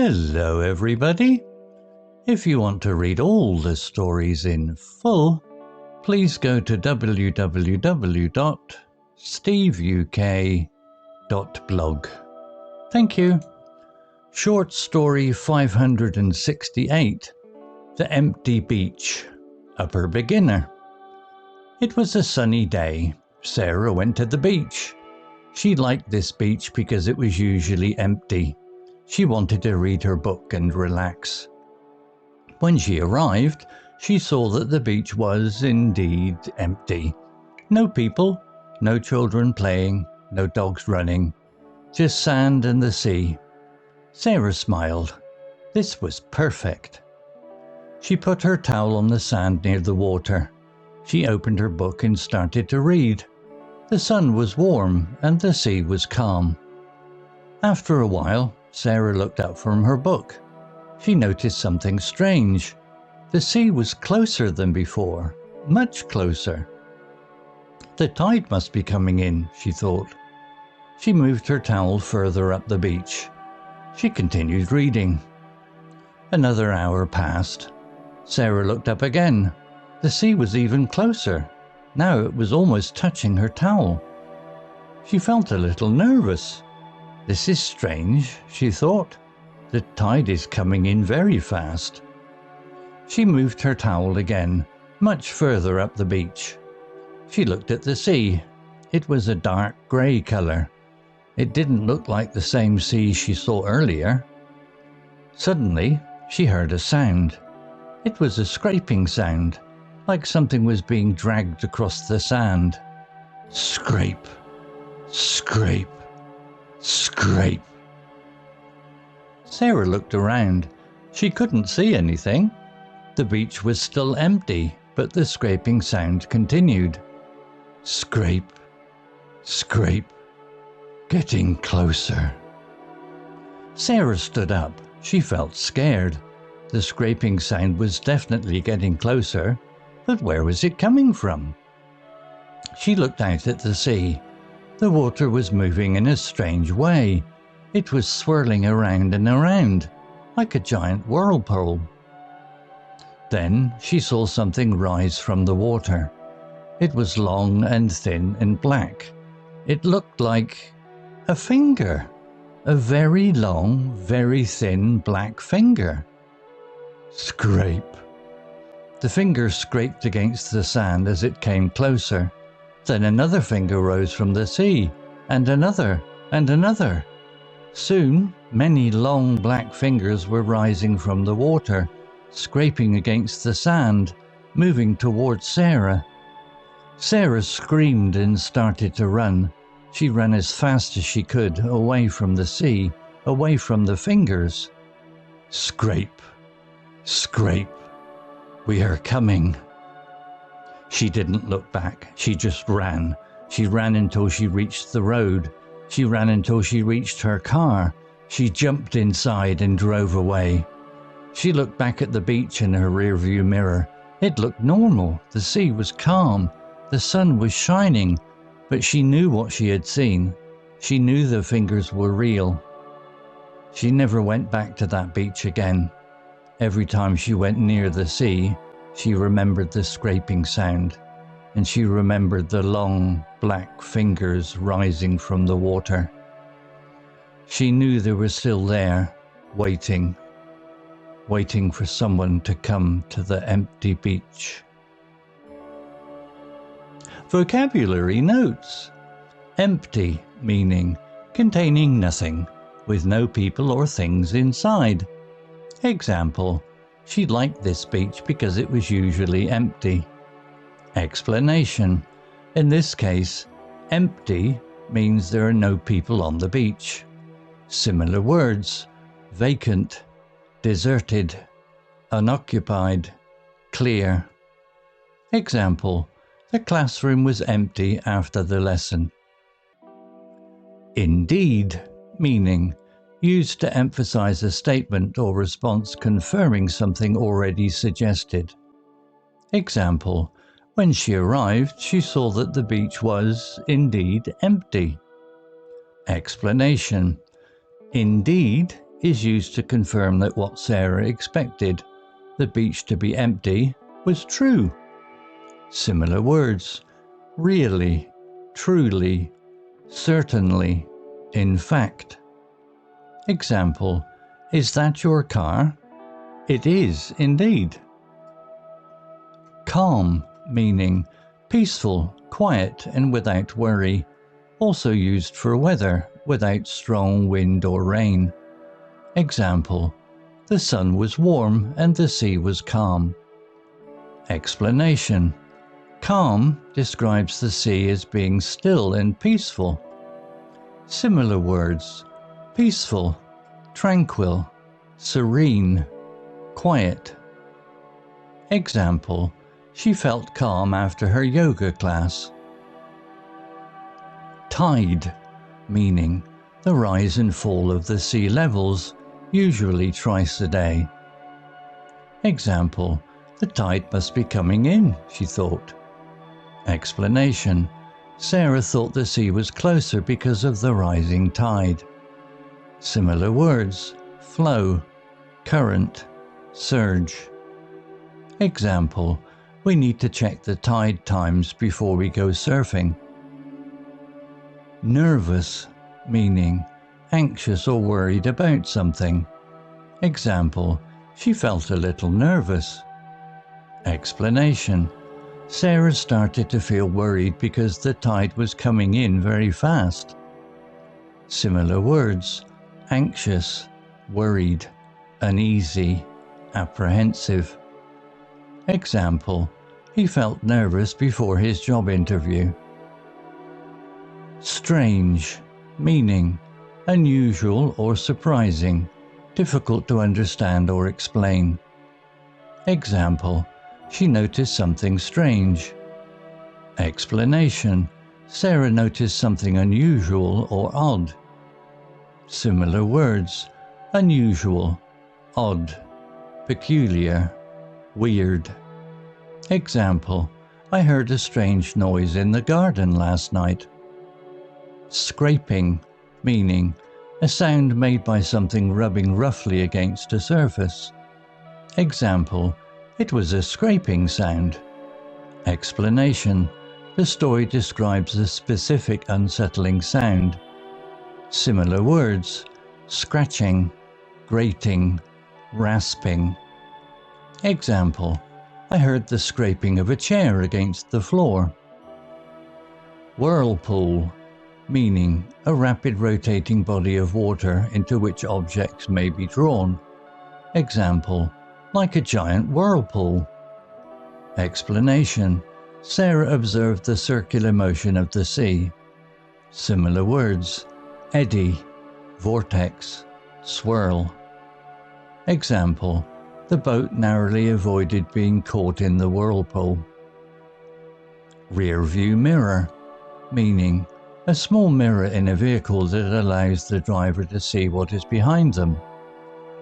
Hello everybody! If you want to read all the stories in full, please go to www.steveuk.blog. Thank you. Short story 568, The Empty Beach, Upper Beginner. It was a sunny day. Sarah went to the beach. She liked this beach because it was usually empty. She wanted to read her book and relax. When she arrived, she saw that the beach was indeed empty. No people, no children playing, no dogs running, just sand and the sea. Sarah smiled. This was perfect. She put her towel on the sand near the water. She opened her book and started to read. The sun was warm and the sea was calm. After a while, Sarah looked up from her book. She noticed something strange. The sea was closer than before, much closer. The tide must be coming in, she thought. She moved her towel further up the beach. She continued reading. Another hour passed. Sarah looked up again. The sea was even closer. Now it was almost touching her towel. She felt a little nervous. This is strange, she thought. The tide is coming in very fast. She moved her towel again, much further up the beach. She looked at the sea. It was a dark grey colour. It didn't look like the same sea she saw earlier. Suddenly, she heard a sound. It was a scraping sound, like something was being dragged across the sand. Scrape, scrape, scrape. Sarah looked around. She couldn't see anything. The beach was still empty, but the scraping sound continued. Scrape, scrape, getting closer. Sarah stood up. She felt scared. The scraping sound was definitely getting closer, but where was it coming from? She looked out at the sea. The water was moving in a strange way. It was swirling around and around, like a giant whirlpool. Then she saw something rise from the water. It was long and thin and black. It looked like a finger, a very long, very thin black finger. Scrape. The finger scraped against the sand as it came closer. Then another finger rose from the sea, and another, and another. Soon, many long black fingers were rising from the water, scraping against the sand, moving towards Sarah. Sarah screamed and started to run. She ran as fast as she could, away from the sea, away from the fingers. Scrape, scrape. We are coming. She didn't look back. She just ran. She ran until she reached the road. She ran until she reached her car. She jumped inside and drove away. She looked back at the beach in her rearview mirror. It looked normal. The sea was calm. The sun was shining. But she knew what she had seen. She knew the fingers were real. She never went back to that beach again. Every time she went near the sea, she remembered the scraping sound, and she remembered the long, black fingers rising from the water. She knew they were still there, waiting for someone to come to the empty beach. Vocabulary notes. Empty, meaning containing nothing, with no people or things inside. Example, she liked this beach because it was usually empty. Explanation. In this case, empty means there are no people on the beach. Similar words: vacant, deserted, unoccupied, clear. Example, the classroom was empty after the lesson. Indeed, meaning used to emphasize a statement or response confirming something already suggested. Example, when she arrived, she saw that the beach was indeed empty. Explanation. Indeed is used to confirm that what Sarah expected, the beach to be empty, was true. Similar words: really, truly, certainly, in fact. Example: is that your car? It is indeed. Calm, meaning peaceful, quiet, and without worry. Also used for weather without strong wind or rain. Example: the sun was warm and the sea was calm. Explanation: calm describes the sea as being still and peaceful. Similar words: peaceful, tranquil, serene, quiet. Example: she felt calm after her yoga class. Tide, meaning the rise and fall of the sea levels, usually twice a day. Example: the tide must be coming in, she thought. Explanation: Sarah thought the sea was closer because of the rising tide. Similar words: flow, current, surge. Example: we need to check the tide times before we go surfing. Nervous, meaning anxious or worried about something. Example: she felt a little nervous. Explanation: Sarah started to feel worried because the tide was coming in very fast. Similar words: anxious, worried, uneasy, apprehensive. Example: he felt nervous before his job interview. Strange, meaning unusual or surprising, difficult to understand or explain. Example: she noticed something strange. Explanation: Sarah noticed something unusual or odd. Similar words: unusual, odd, peculiar, weird. Example: I heard a strange noise in the garden last night. Scraping, meaning a sound made by something rubbing roughly against a surface. Example: it was a scraping sound. Explanation: the story describes a specific unsettling sound. Similar words: scratching, grating, rasping. Example: I heard the scraping of a chair against the floor. Whirlpool, meaning a rapid rotating body of water into which objects may be drawn. Example: like a giant whirlpool. Explanation: Sarah observed the circular motion of the sea. Similar words: eddy, vortex, swirl. Example: the boat narrowly avoided being caught in the whirlpool. Rear view mirror, meaning a small mirror in a vehicle that allows the driver to see what is behind them.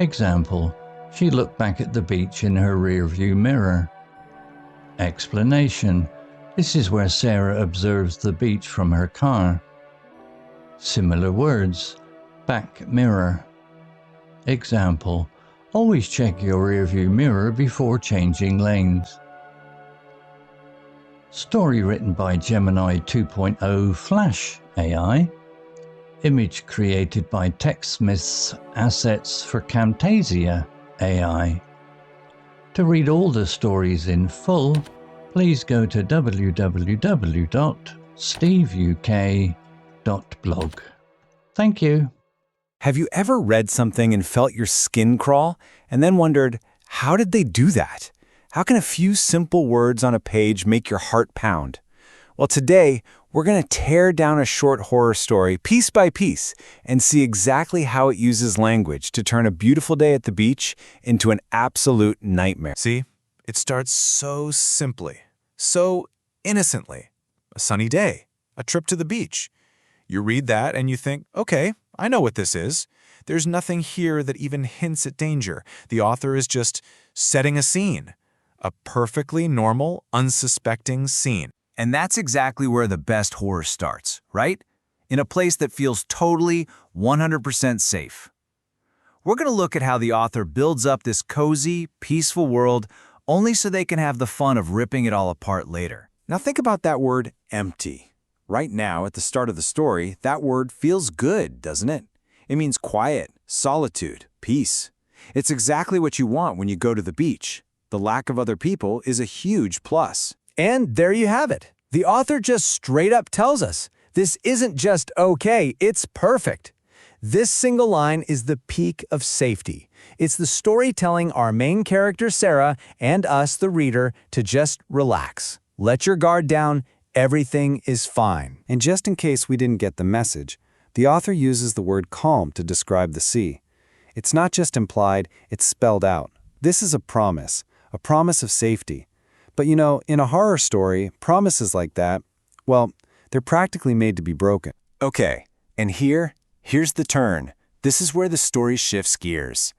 Example: she looked back at the beach in her rear view mirror. Explanation: this is where Sarah observes the beach from her car. Similar words: back mirror. Example: always check your rearview mirror before changing lanes. Story written by Gemini 2.0 Flash AI. Image created by TechSmith's Assets for Camtasia AI. To read all the stories in full, please go to www.steveuk.blog. Thank you. Have you ever read something and felt your skin crawl and then wondered, how did they do that? How can a few simple words on a page make your heart pound? Well, today, we're going to tear down a short horror story piece by piece and see exactly how it uses language to turn a beautiful day at the beach into an absolute nightmare. See, it starts so simply, so innocently. A sunny day, a trip to the beach. You read that and you think, okay, I know what this is. There's nothing here that even hints at danger. The author is just setting a scene. A perfectly normal, unsuspecting scene. And that's exactly where the best horror starts, right? In a place that feels totally 100% safe. We're going to look at how the author builds up this cozy, peaceful world only so they can have the fun of ripping it all apart later. Now think about that word empty. Right now, at the start of the story, that word feels good, doesn't it? It means quiet, solitude, peace. It's exactly what you want when you go to the beach. The lack of other people is a huge plus. And there you have it. The author just straight up tells us, this isn't just okay, it's perfect. This single line is the peak of safety. It's the story telling our main character Sarah and us, the reader, to just relax. Let your guard down, everything is fine. And just in case we didn't get the message, the author uses the word calm to describe the sea. It's not just implied, it's spelled out. This is a promise of safety. But you know, in a horror story, promises like that, well, they're practically made to be broken. Okay, and here's the turn. This is where the story shifts gears.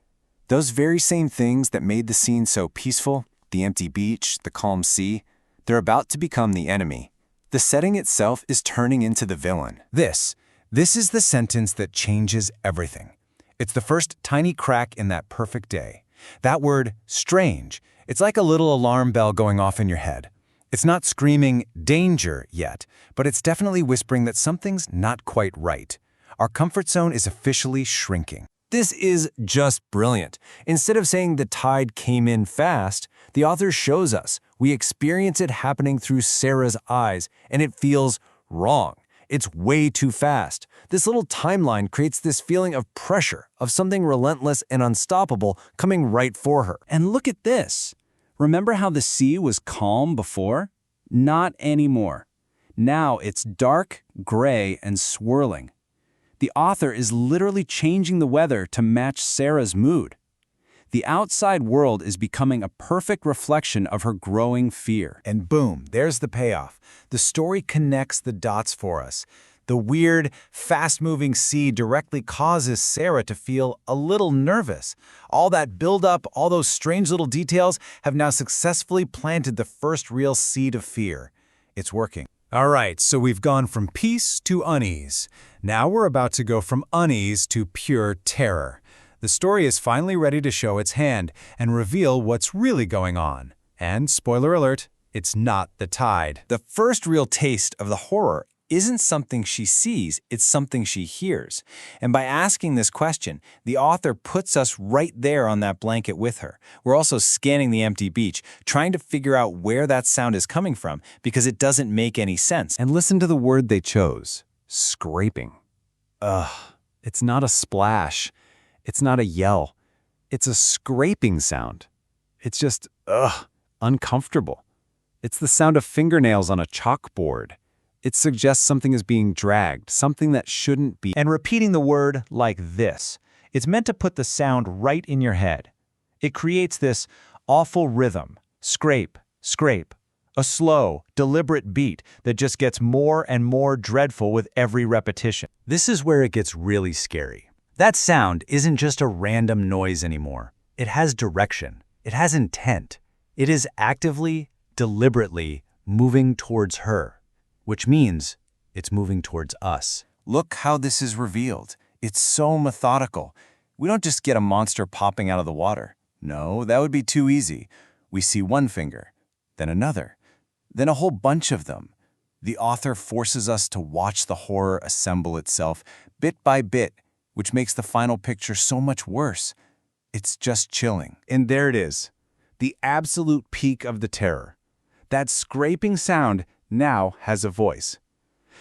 Those very same things that made the scene so peaceful, the empty beach, the calm sea, they're about to become the enemy. The setting itself is turning into the villain. This is the sentence that changes everything. It's the first tiny crack in that perfect day. That word, strange, it's like a little alarm bell going off in your head. It's not screaming danger yet, but it's definitely whispering that something's not quite right. Our comfort zone is officially shrinking. This is just brilliant. Instead of saying the tide came in fast, the author shows us. We experience it happening through Sarah's eyes, and it feels wrong. It's way too fast. This little timeline creates this feeling of pressure, of something relentless and unstoppable coming right for her. And look at this. Remember how the sea was calm before? Not anymore. Now it's dark, gray, and swirling. The author is literally changing the weather to match Sarah's mood. The outside world is becoming a perfect reflection of her growing fear. And boom, there's the payoff. The story connects the dots for us. The weird, fast-moving sea directly causes Sarah to feel a little nervous. All that build-up, all those strange little details have now successfully planted the first real seed of fear. It's working. All right, so we've gone from peace to unease. Now we're about to go from unease to pure terror. The story is finally ready to show its hand and reveal what's really going on. And, spoiler alert, it's not the tide. The first real taste of the horror isn't something she sees, it's something she hears. And by asking this question, the author puts us right there on that blanket with her. We're also scanning the empty beach, trying to figure out where that sound is coming from because it doesn't make any sense. And listen to the word they chose, scraping. It's not a splash. It's not a yell. It's a scraping sound. It's just, uncomfortable. It's the sound of fingernails on a chalkboard. It suggests something is being dragged, something that shouldn't be. And repeating the word like this, it's meant to put the sound right in your head. It creates this awful rhythm, scrape, scrape, a slow, deliberate beat that just gets more and more dreadful with every repetition. This is where it gets really scary. That sound isn't just a random noise anymore. It has direction. It has intent. It is actively, deliberately moving towards her, which means it's moving towards us. Look how this is revealed. It's so methodical. We don't just get a monster popping out of the water. No, that would be too easy. We see one finger, then another, then a whole bunch of them. The author forces us to watch the horror assemble itself bit by bit, which makes the final picture so much worse. It's just chilling. And there it is, the absolute peak of the terror. That scraping sound now has a voice.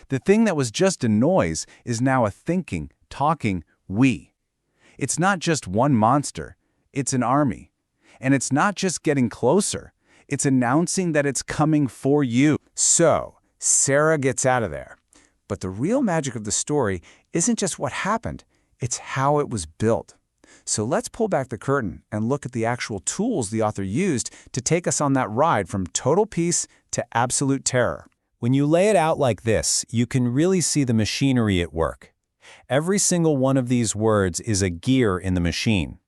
The thing that was just a noise is now a thinking, talking we. It's not just one monster, it's an army. And it's not just getting closer, it's announcing that it's coming for you. So, Sarah gets out of there. But the real magic of the story isn't just what happened, it's how it was built. So let's pull back the curtain and look at the actual tools the author used to take us on that ride from total peace to absolute terror. When you lay it out like this, you can really see the machinery at work. Every single one of these words is a gear in the machine.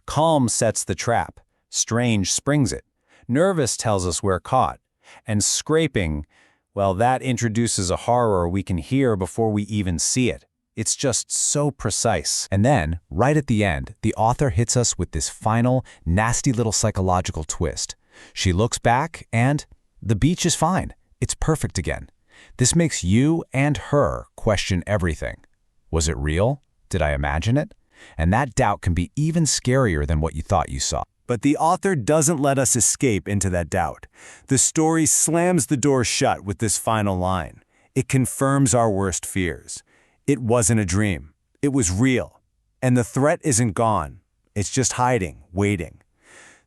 Calm sets the trap. Strange springs it. Nervous tells us we're caught. And scraping, well, that introduces a horror we can hear before we even see it. It's just so precise. And then, right at the end, the author hits us with this final, nasty little psychological twist. She looks back and the beach is fine. It's perfect again. This makes you and her question everything. Was it real? Did I imagine it? And that doubt can be even scarier than what you thought you saw. But the author doesn't let us escape into that doubt. The story slams the door shut with this final line. It confirms our worst fears. It wasn't a dream. It was real. And the threat isn't gone. It's just hiding, waiting.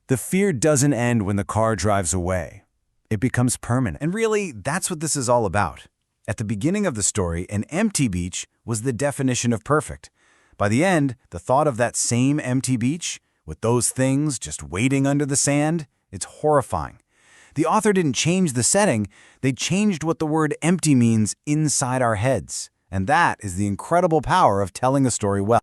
The fear doesn't end when the car drives away. It becomes permanent. And really, that's what this is all about. At the beginning of the story, an empty beach was the definition of perfect. By the end, the thought of that same empty beach, with those things just waiting under the sand, it's horrifying. The author didn't change the setting, they changed what the word empty means inside our heads. And that is the incredible power of telling a story well.